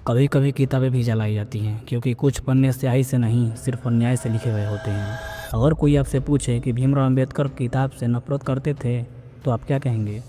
कभी कभी किताबें भी जलाई जाती हैं क्योंकि कुछ पन्ने स्याही से नहीं सिर्फ अन्याय से लिखे गए होते हैं। अगर कोई आपसे पूछे कि भीमराव अंबेडकर किताब से नफरत करते थे तो आप क्या कहेंगे?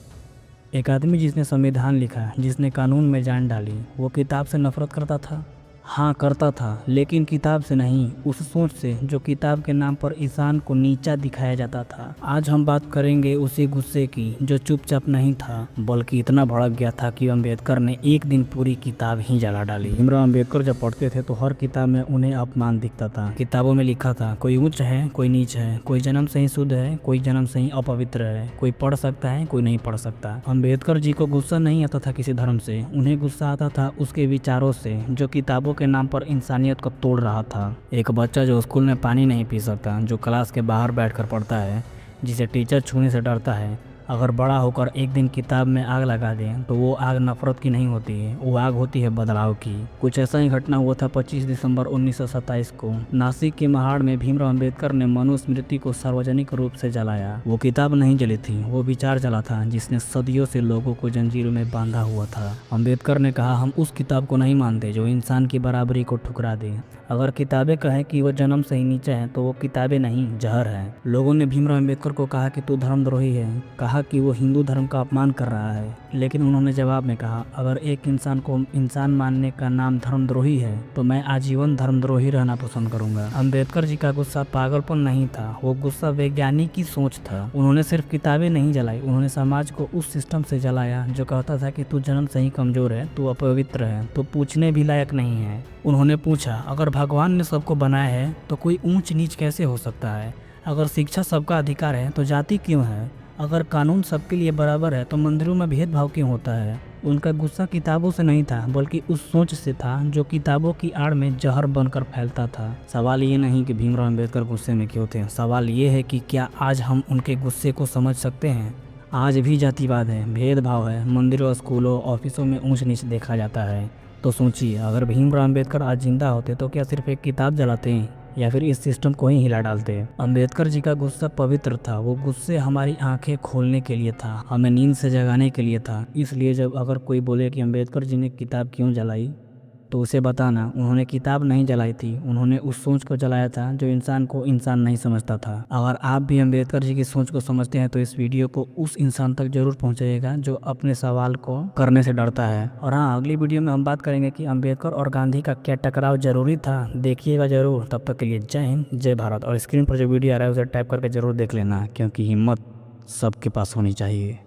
एक आदमी जिसने संविधान लिखा, जिसने कानून में जान डाली, वो किताब से नफरत करता था? हाँ करता था, लेकिन किताब से नहीं, उस सोच से जो किताब के नाम पर इंसान को नीचा दिखाया जाता था। आज हम बात करेंगे उसी गुस्से की जो चुपचाप नहीं था बल्कि इतना भड़क गया था कि अम्बेडकर ने एक दिन पूरी किताब ही जला डाली। भीमराव अम्बेडकर जब पढ़ते थे तो हर किताब में उन्हें अपमान दिखता था। किताबों में लिखा था कोई ऊंच है, कोई नीच है, कोई जन्म से ही शुद्ध है, कोई जन्म से ही अपवित्र है, कोई पढ़ सकता है, कोई नहीं पढ़ सकता। अम्बेडकर जी को गुस्सा नहीं आता था किसी धर्म से, उन्हें गुस्सा आता था उसके विचारों से जो किताबों के नाम पर इंसानियत को तोड़ रहा था। एक बच्चा जो स्कूल में पानी नहीं पी सकता, जो क्लास के बाहर बैठकर पढ़ता है, जिसे टीचर छूने से डरता है, अगर बड़ा होकर एक दिन किताब में आग लगा दे तो वो आग नफरत की नहीं होती है, वो आग होती है बदलाव की। कुछ ऐसा ही घटना हुआ था 25 दिसंबर 1927 को। नासिक के महाड़ में भीमराव अंबेडकर ने मनुस्मृति को सार्वजनिक रूप से जलाया। वो किताब नहीं जली थी, वो विचार जला था जिसने सदियों से लोगों को जंजीरों में बांधा हुआ था। अंबेडकर ने कहा, हम उस किताब को नहीं मानते जो इंसान की बराबरी को ठुकरा दे। अगर किताबें कहें कि वो जन्म से ही नीचा है तो वो किताबें नहीं, जहर है। लोगों ने भीमराव अंबेडकर को कहा कि तू धर्मद्रोही है, कहा कि वो हिंदू धर्म का अपमान कर रहा है, लेकिन उन्होंने जवाब में कहा, अगर एक इंसान को इंसान मानने का नाम धर्मद्रोही है तो मैं आजीवन धर्मद्रोही रहना पसंद करूंगा। अंबेडकर जी का गुस्सा पागलपन नहीं था, वो गुस्सा वैज्ञानिक की सोच था। उन्होंने सिर्फ किताबें नहीं जलाई, उन्होंने समाज को उस सिस्टम से जलाया जो कहता था कि तू जन्म से ही कमजोर है, तू अपवित्र है, तू पूछने भी लायक नहीं है। उन्होंने पूछा, अगर भगवान ने सबको बनाया है तो कोई ऊंच नीच कैसे हो सकता है? अगर शिक्षा सबका अधिकार है तो जाति क्यों है? अगर कानून सबके लिए बराबर है तो मंदिरों में भेदभाव क्यों होता है? उनका गुस्सा किताबों से नहीं था बल्कि उस सोच से था जो किताबों की आड़ में जहर बनकर फैलता था। सवाल ये नहीं कि भीमराव अंबेडकर गुस्से में क्यों थे, सवाल ये है कि क्या आज हम उनके गुस्से को समझ सकते हैं? आज भी जातिवाद है, भेदभाव है, मंदिरों, स्कूलों, ऑफिसों में ऊंच नीच देखा जाता है। तो सोचिए, अगर भीमराव अंबेडकर आज जिंदा होते तो क्या सिर्फ एक किताब जलाते हैं या फिर इस सिस्टम को ही हिला डालते? अंबेडकर जी का गुस्सा पवित्र था, वो गुस्से हमारी आंखें खोलने के लिए था, हमें नींद से जगाने के लिए था। इसलिए जब अगर कोई बोले कि अंबेडकर जी ने किताब क्यों जलाई तो उसे बताना, उन्होंने किताब नहीं जलाई थी, उन्होंने उस सोच को जलाया था जो इंसान को इंसान नहीं समझता था। अगर आप भी अंबेडकर जी की सोच को समझते हैं तो इस वीडियो को उस इंसान तक जरूर पहुंचाइएगा जो अपने सवाल को करने से डरता है। और हाँ, अगली वीडियो में हम बात करेंगे कि अंबेडकर और गांधी का क्या टकराव जरूरी था, देखिएगा जरूर। तब तक के लिए जय हिंद, जय भारत। और स्क्रीन पर जो वीडियो आ रहा है उसे टाइप करके जरूर देख लेना, क्योंकि हिम्मत सबके पास होनी चाहिए।